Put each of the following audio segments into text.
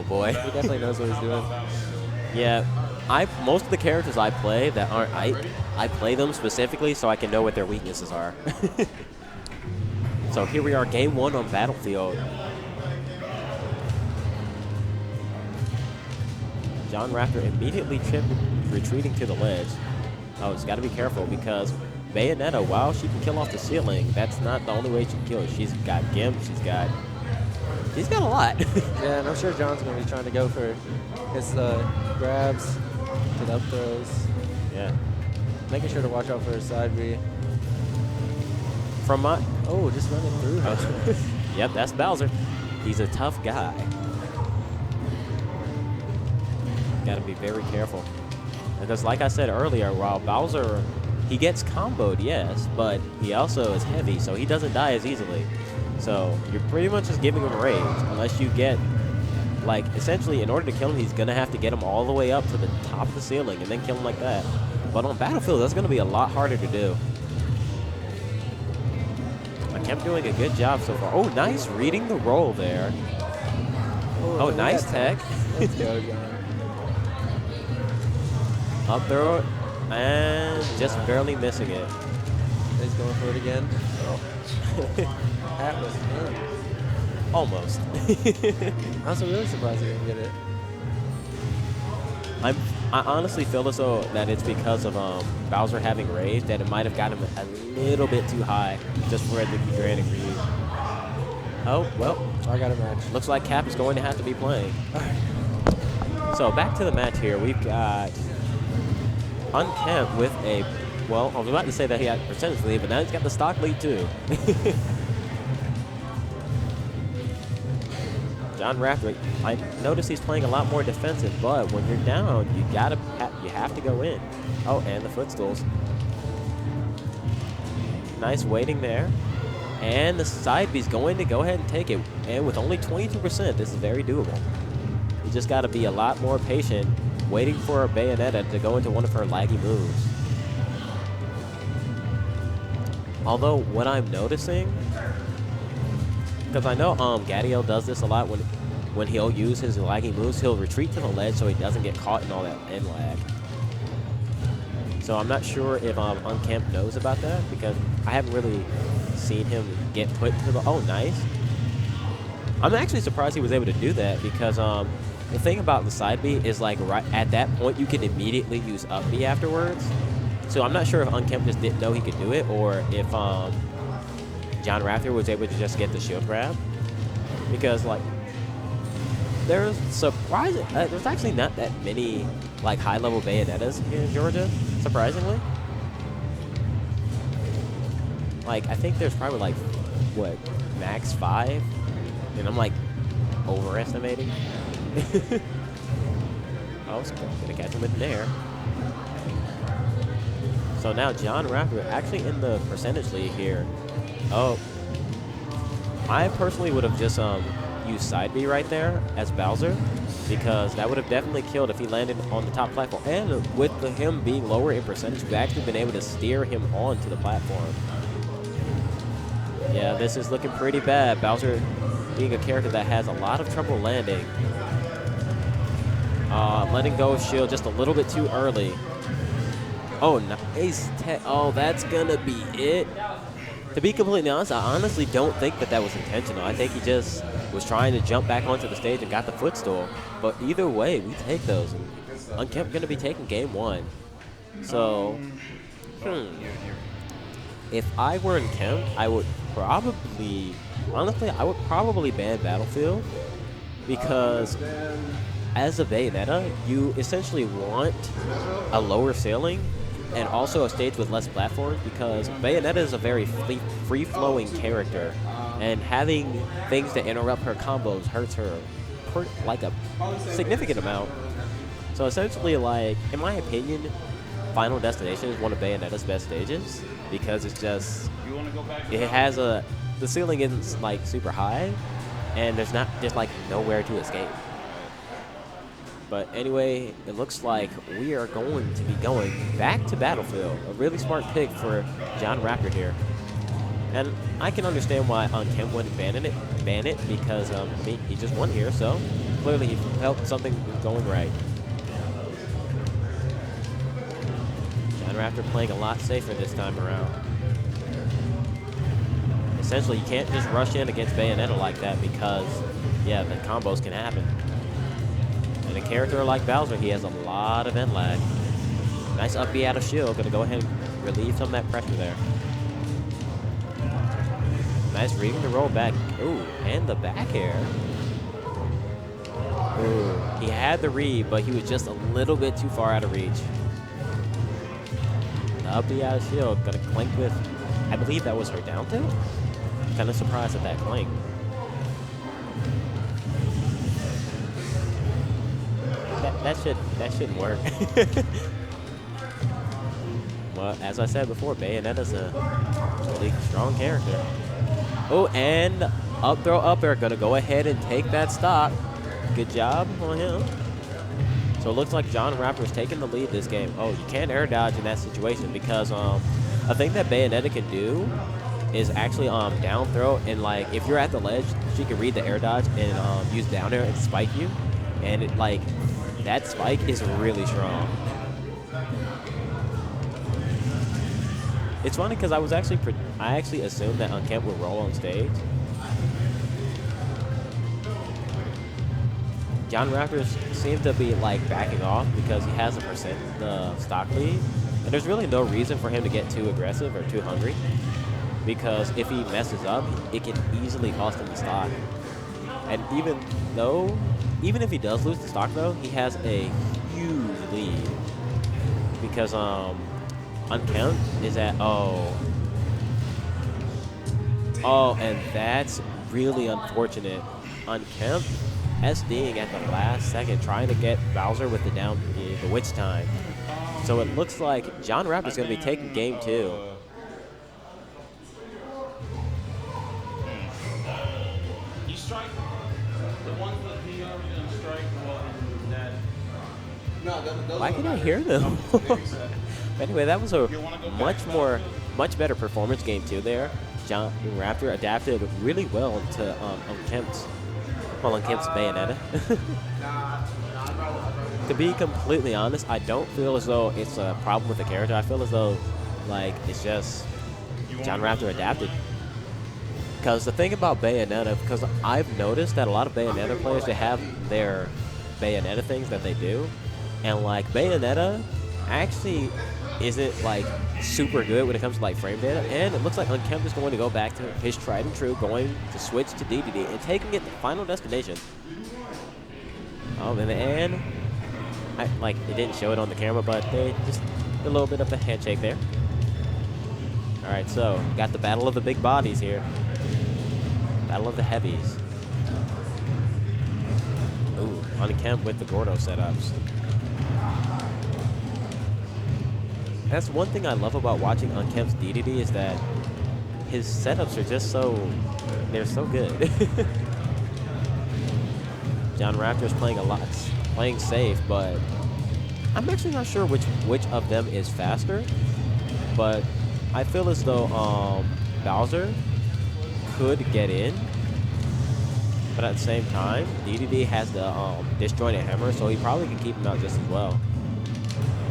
Oh boy. He definitely knows what he's doing. Yeah, most of the characters I play that aren't I play them specifically so I can know what their weaknesses are. So here we are, game 1 on Battlefield. Jon Raptor immediately retreating to the ledge. Oh, it's got to be careful because Bayonetta, while she can kill off the ceiling, that's not the only way she can kill it. She's got Gimp, she's got a lot. Yeah, and I'm sure Jon's going to be trying to go for his grabs, get up throws. Yeah. Making sure to watch out for his side B. From my... Oh, just running through her. Yep, that's Bowser. He's a tough guy. Got to be very careful. Because like I said earlier, while Bowser, he gets comboed, yes, but he also is heavy, so he doesn't die as easily. So you're pretty much just giving him rage, unless you get, like, essentially, in order to kill him, he's going to have to get him all the way up to the top of the ceiling and then kill him like that. But on Battlefield, that's going to be a lot harder to do. Unkempt doing a good job so far. Oh, nice reading the roll there. Oh, nice tech. Let's go, Jon. Up throw, and just barely missing it. He's going for it again. Oh. That was good. Almost. I was really surprised he didn't get it. I honestly feel as though that it's because of Bowser having rage that it might have got him a little bit too high just for it to be granted for you. Oh, well. I got a match. Looks like Cap is going to have to be playing. So back to the match here. We've got Unkempt with a, well, I was about to say that he had percentage lead, but now he's got the stock lead too. Jon Raptor, I notice he's playing a lot more defensive, but when you're down, you have to go in. Oh, and the footstools. Nice waiting there. And the side B's going to go ahead and take it. And with only 22%, this is very doable. You just got to be a lot more patient, waiting for Bayonetta to go into one of her laggy moves. Although, what I'm noticing, because I know Gadiel does this a lot when he'll use his laggy moves, he'll retreat to the ledge so he doesn't get caught in all that end lag. So I'm not sure if Unkempt knows about that, because I haven't really seen him get put to the... Oh, nice. I'm actually surprised he was able to do that, because the thing about the side B is, like, right at that point, you can immediately use up B afterwards. So I'm not sure if Unkempt just didn't know he could do it, or if Jon Raptor was able to just get the shield grab. Because, like, there's actually not that many, like, high-level Bayonettas here in Georgia, surprisingly. Like, I think there's probably, like, what, max 5? And I'm, like, overestimating. I was gonna catch him in there. So now Jon Raptor actually in the percentage lead here. Oh, I personally would have just used side B right there as Bowser, because that would have definitely killed if he landed on the top platform. And with him being lower in percentage, we've actually been able to steer him onto the platform. Yeah, this is looking pretty bad. Bowser being a character that has a lot of trouble landing. Letting go of shield just a little bit too early. Oh, nice tech. Oh, that's gonna be it. To be completely honest, I honestly don't think that was intentional. I think he just was trying to jump back onto the stage and got the footstool. But either way, we take those. And Unkempt gonna be taking game 1. So, if I were Unkempt, I would probably, honestly, I would probably ban Battlefield, because as a Bayonetta, you essentially want a lower ceiling and also a stage with less platforms, because Bayonetta is a very free-flowing character, and having things to interrupt her combos hurts her like a significant amount. So essentially, like, in my opinion, Final Destination is one of Bayonetta's best stages, because it's just, it has the ceiling isn't, like, super high, and there's not just, like, nowhere to escape. But anyway, it looks like we are going to be going back to Battlefield. A really smart pick for Jon Raptor here. And I can understand why Unkempt wouldn't ban it, because I mean, he just won here, so clearly he felt something was going right. Jon Raptor playing a lot safer this time around. Essentially, you can't just rush in against Bayonetta like that because, yeah, the combos can happen. And a character like Bowser, he has a lot of end lag. Nice up B out of shield. Gonna go ahead and relieve some of that pressure there. Nice reading the roll back. Ooh, and the back air. Ooh, he had the read, but he was just a little bit too far out of reach. The up B out of shield. Gonna clink with, I believe that was her down tilt. Kind of surprised at that clink. That shouldn't work. Well, as I said before, Bayonetta's a really strong character. Oh, and up throw up air, gonna go ahead and take that stock. Good job on him. So it looks like Jon Raptor's taking the lead this game. Oh, you can't air dodge in that situation because a thing that Bayonetta can do is actually down throw, and like if you're at the ledge, she can read the air dodge and use down air and spike you, and it like that spike is really strong. It's funny because I actually assumed that Unkempt would roll on stage. Jon Raptor seems to be like backing off because he has the stock lead, and there's really no reason for him to get too aggressive or too hungry. Because if he messes up, it can easily cost him the stock. And even if he does lose the stock though, he has a huge lead. Because Unkempt is at and that's really unfortunate. Unkempt SDing at the last second, trying to get Bowser with the witch time. So it looks like Jon Raptor's gonna be taking game 2. Why can I hear them? Anyway, that was a much better performance game 2 there. Jon Raptor adapted really well to Unkempt's Bayonetta. To be completely honest, I don't feel as though it's a problem with the character. I feel as though like it's just Jon Raptor adapted. Because the thing about Bayonetta, because I've noticed that a lot of Bayonetta players, they have their Bayonetta things that they do. And like Bayonetta actually isn't like super good when it comes to like frame data. And it looks like Unkempt is going to go back to his tried and true, going to switch to DDD and taking it to Final Destination. In the end, it didn't show it on the camera, but they just did a little bit of a handshake there. All right, so got the battle of the big bodies here. Battle of the heavies. Ooh, Unkempt with the Gordo setups. That's one thing I love about watching Unkempt's DDD is that his setups are just they're so good. Jon Raptor's playing safe, but I'm actually not sure which of them is faster. But I feel as though Bowser could get in, but at the same time, DDD has the disjointed hammer, so he probably can keep him out just as well.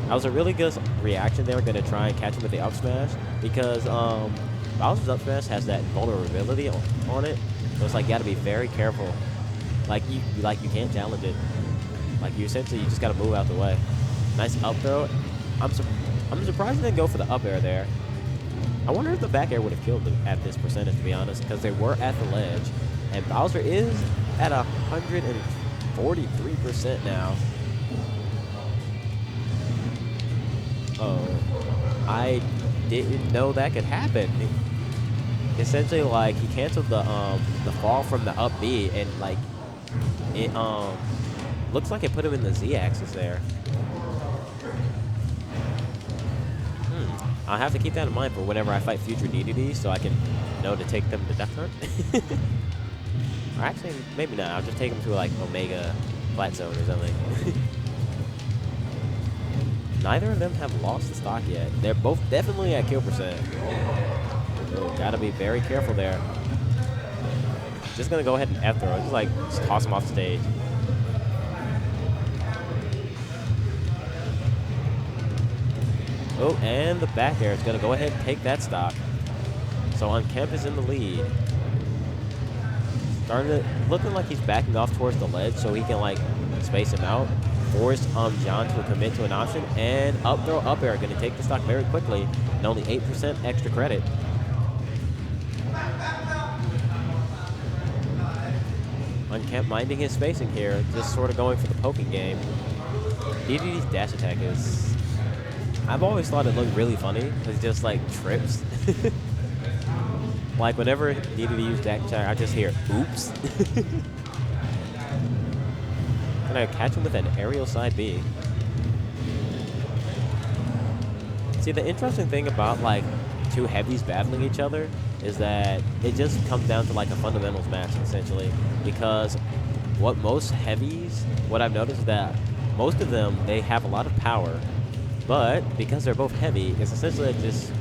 That was a really good reaction. They were going to try and catch him with the up smash because Bowser's up smash has that vulnerability on it, so it's like you got to be very careful. Like you can't challenge it. Like you essentially just got to move out the way. Nice up throw. I'm surprised they didn't go for the up air there. I wonder if the back air would have killed them at this percentage, to be honest, because they were at the ledge. And Bowser is at 143% now. Oh, I didn't know that could happen. Essentially, like, he canceled the fall from the up B, and, like, it looks like it put him in the Z-axis there. I'll have to keep that in mind for whenever I fight future DDDs, so I can know to take them to Death Hunt. Or actually, maybe not. I'll just take them to like Omega Flat Zone or something. Neither of them have lost the stock yet. They're both definitely at kill percent. So gotta be very careful there. Just gonna go ahead and F throw. Just toss him off the stage. Oh, and the back air is going to go ahead and take that stock. So Unkempt is in the lead. Looking like he's backing off towards the ledge so he can like space him out. Force Jon to commit to an option, and up throw up air going to take the stock very quickly, and only 8% extra credit. Unkempt minding his spacing here, just sort of going for the poking game. DDD's dash attack is... I've always thought it looked really funny, because it just like trips. Like whenever DDD used dash attack, I just hear, oops. And I catch him with an aerial side B. See, the interesting thing about like two heavies battling each other is that it just comes down to like a fundamentals match essentially, because what I've noticed is that most of them, they have a lot of power, but because they're both heavy, it's essentially just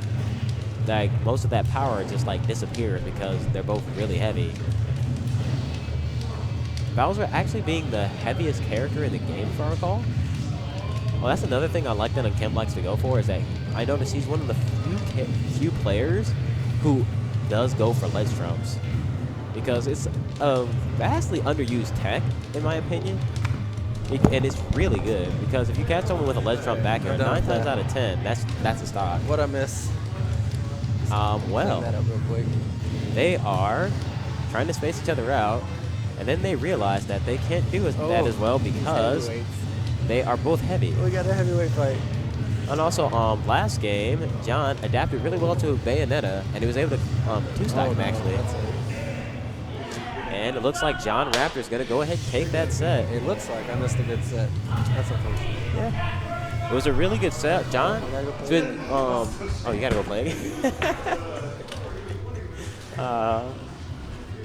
like most of that power just like disappears because they're both really heavy. Bowser actually being the heaviest character in the game, if I recall. Well, that's another thing I like that Unkempt likes to go for, is that I notice he's one of the few players who does go for ledge trumps, because it's a vastly underused tech, in my opinion. And it's really good, because if you catch someone with a ledge trump back air, 9 times out of 10, that's a stock. What I miss? Well, that up real quick. They are trying to space each other out, and then they realize that they can't do that as well because they are both heavy. We got a heavyweight fight. And also, last game, Jon adapted really well to Bayonetta, and he was able to two-stock him, actually. And it looks like Jon Raptor is going to go ahead and take that set. It looks like I missed a good set. That's unfortunate. Yeah. It was a really good set. Jon, it's been, oh, you got to go play.